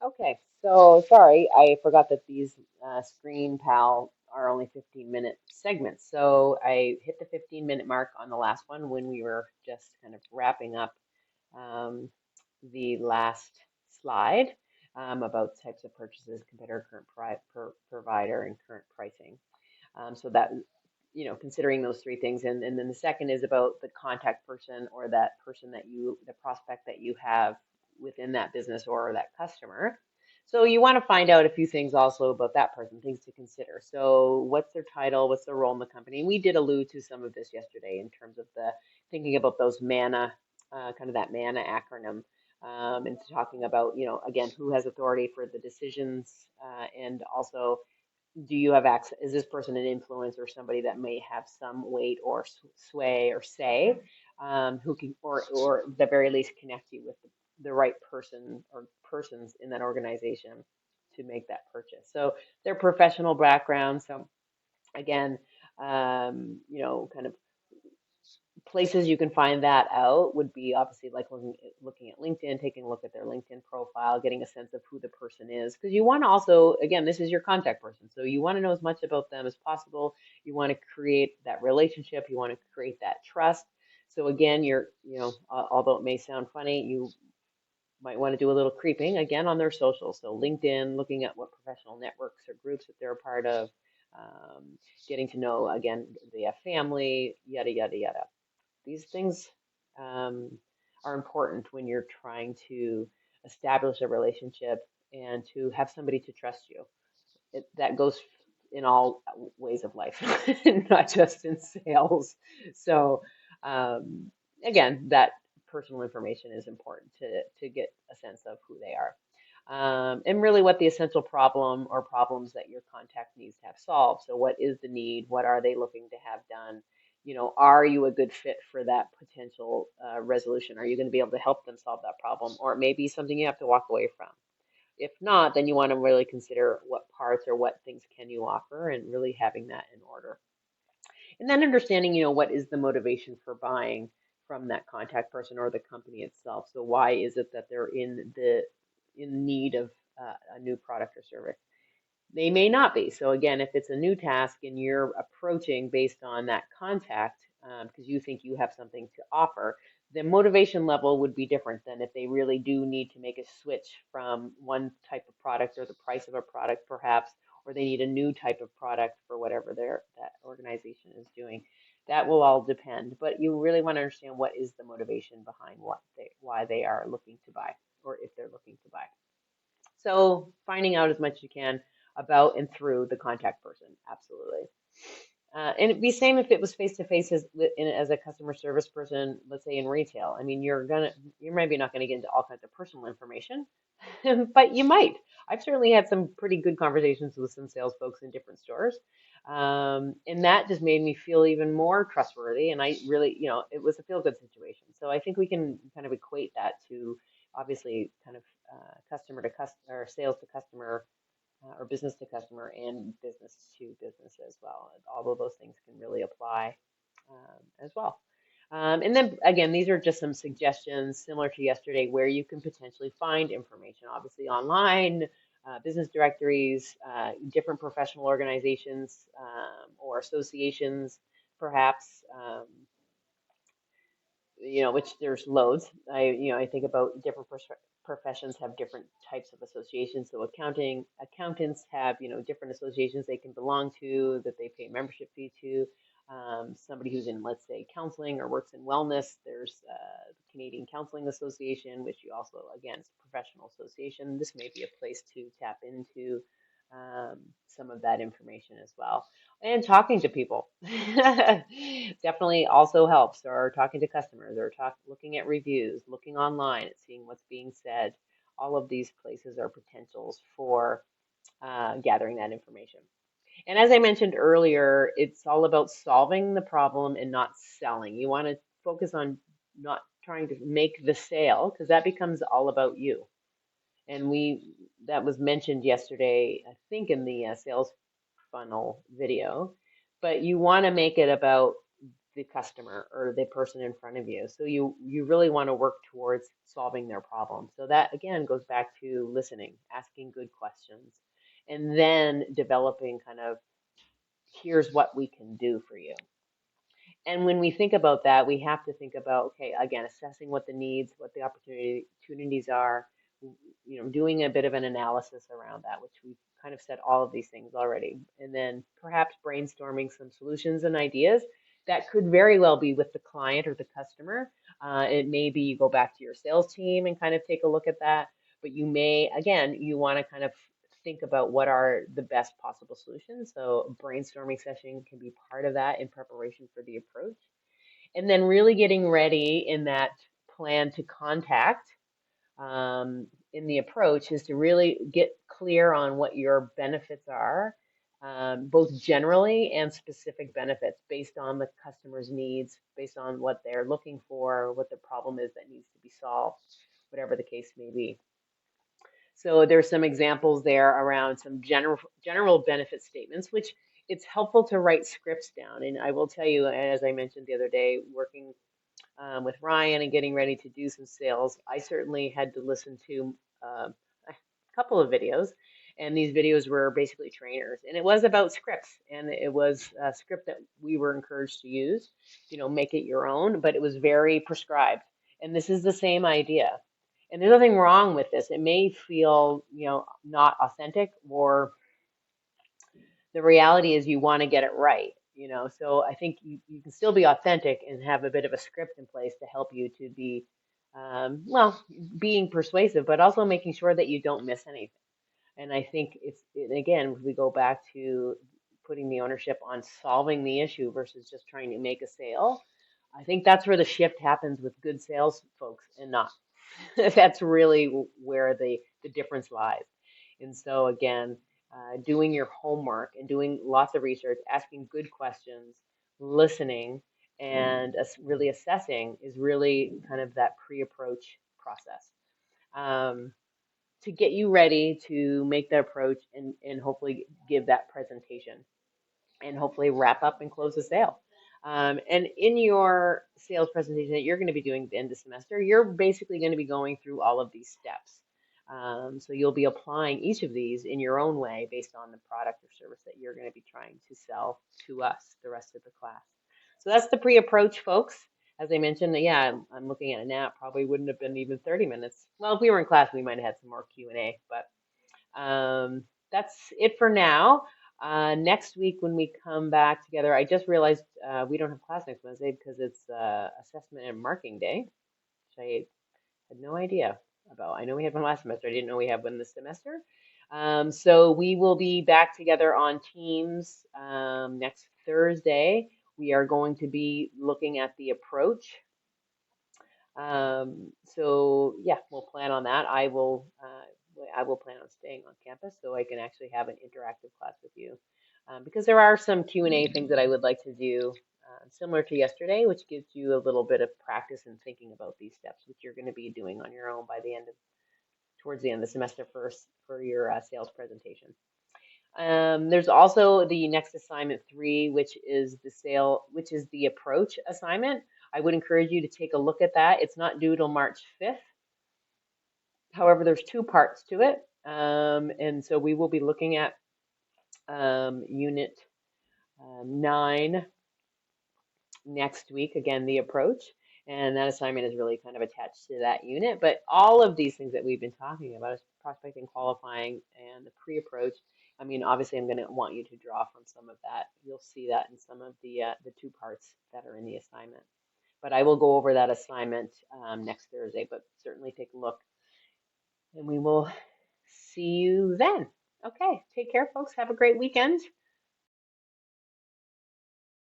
Okay, so sorry, I forgot that these Screen Pal are only 15-minute segments. So I hit the 15-minute mark on the last one when we were just kind of wrapping up um, the last slide about types of purchases, compare current provider and current pricing. So that, considering those three things. And then the second is about the contact person or that person that the prospect that you have within that business or that customer. So you want to find out a few things also about that person, things to consider. So what's their title? What's their role in the company? And we did allude to some of this yesterday in terms of the thinking about those MANA, kind of that MANA acronym. And talking about, again, who has authority for the decisions, and also do you have access? Is this person an influence or somebody that may have some weight or sway or say, who can, or at the very least connect you with the right person or persons in that organization to make that purchase? So their professional background. So again, kind of places you can find that out would be obviously like looking at LinkedIn, taking a look at their LinkedIn profile, getting a sense of who the person is. Because you want to also, again, this is your contact person. So you want to know as much about them as possible. You want to create that relationship. You want to create that trust. So again, although it may sound funny, you might want to do a little creeping again on their socials. So LinkedIn, looking at what professional networks or groups that they're a part of, getting to know, again, they have family, yada, yada, yada. These things um, are important when you're trying to establish a relationship and to have somebody to trust you. That goes in all ways of life, not just in sales. So, um, again, that personal information is important to get a sense of who they are. And really what the essential problem or problems that your contact needs to have solved. So what is the need? What are they looking to have done? Are you a good fit for that potential resolution? Are you going to be able to help them solve that problem? Or it may be something you have to walk away from. If not, then you want to really consider what parts or what things can you offer and really having that in order. And then understanding, what is the motivation for buying from that contact person or the company itself. So why is it that they're in need of a new product or service? They may not be. So again, if it's a new task and you're approaching based on that contact, because you think you have something to offer, the motivation level would be different than if they really do need to make a switch from one type of product or the price of a product, perhaps, or they need a new type of product for whatever that organization is doing. That will all depend, but you really want to understand what is the motivation behind why they are looking to buy, or if they're looking to buy. So finding out as much as you can about and through the contact person, absolutely. And it'd be same if it was face to face as a customer service person, let's say in retail. I mean, you're maybe not gonna get into all kinds of personal information, but you might. I've certainly had some pretty good conversations with some sales folks in different stores. And that just made me feel even more trustworthy. And I really, it was a feel good situation. So I think we can kind of equate that to obviously kind of customer to customer or sales to customer, or business to customer and business to business as well. Although those things can really apply as well. And then again, these are just some suggestions similar to yesterday where you can potentially find information, obviously online, business directories, different professional organizations or associations, perhaps. Which there's loads. I think about different professions have different types of associations. So accountants have, different associations they can belong to that they pay membership fee to. Somebody who's in, let's say, counseling or works in wellness, there's the Canadian Counseling Association, which you also, again, is a professional association. This may be a place to tap into some of that information as well. And talking to people definitely also helps, or talking to customers, or looking at reviews, looking online at seeing what's being said. All of these places are potentials for gathering that information. And as I mentioned earlier, it's all about solving the problem and not selling. You want to focus on not trying to make the sale because that becomes all about you. And that was mentioned yesterday, I think, in the sales funnel video. But you want to make it about the customer or the person in front of you. So you really want to work towards solving their problem. So that again goes back to listening, asking good questions, and then developing kind of here's what we can do for you. And when we think about that, we have to think about, okay, again, assessing what the needs, what the opportunities are, doing a bit of an analysis around that, which we've kind of said all of these things already. And then perhaps brainstorming some solutions and ideas that could very well be with the client or the customer. It may be you go back to your sales team and kind of take a look at that, but you may, again, you want to kind of think about what are the best possible solutions. So a brainstorming session can be part of that in preparation for the approach. And then really getting ready in that plan to contact in the approach is to really get clear on what your benefits are, both generally and specific benefits based on the customer's needs, based on what they're looking for, what the problem is that needs to be solved, whatever the case may be. So there's some examples there around some general benefit statements, which it's helpful to write scripts down. And I will tell you, as I mentioned the other day, working with Ryan and getting ready to do some sales, I certainly had to listen to a couple of videos. And these videos were basically trainers. And it was about scripts. And it was a script that we were encouraged to use, make it your own, but it was very prescribed. And this is the same idea. And there's nothing wrong with this. It may feel, not authentic, or the reality is you want to get it right. So I think you can still be authentic and have a bit of a script in place to help you to be, well, being persuasive, but also making sure that you don't miss anything. And I think again, we go back to putting the ownership on solving the issue versus just trying to make a sale. I think that's where the shift happens with good sales folks and not. That's really where the difference lies. And so again, doing your homework and doing lots of research, asking good questions, listening, and really assessing is really kind of that pre-approach process. To get you ready to make the approach and hopefully give that presentation and hopefully wrap up and close the sale. And in your sales presentation that you're going to be doing at the end of the semester, you're basically going to be going through all of these steps. So you'll be applying each of these in your own way based on the product or service that you're going to be trying to sell to us, the rest of the class. So that's the pre-approach, folks. As I mentioned, yeah, I'm looking at it now. It probably wouldn't have been even 30 minutes. Well, if we were in class, we might have had some more Q&A, but that's it for now. Next week when we come back together, I just realized we don't have class next Wednesday because it's assessment and marking day, which I had no idea about. I know we had one last semester. I didn't know we have one this semester. So we will be back together on Teams next Thursday. We are going to be looking at the approach. So yeah, we'll plan on that. I will plan on staying on campus so I can actually have an interactive class with you. Because there are some Q&A things that I would like to do similar to yesterday, which gives you a little bit of practice in thinking about these steps, which you're going to be doing on your own towards the end of the semester first for your sales presentation. There's also the next assignment 3, which is the approach assignment. I would encourage you to take a look at that. It's not due till March 5th. However, there's 2 parts to it. And so we will be looking at unit 9 next week, again, the approach. And that assignment is really kind of attached to that unit. But all of these things that we've been talking about is prospecting, qualifying, and the pre-approach. I mean, obviously, I'm going to want you to draw from some of that. You'll see that in some of the 2 parts that are in the assignment. But I will go over that assignment next Thursday, but certainly take a look. And we will see you then. Okay, take care, folks. Have a great weekend.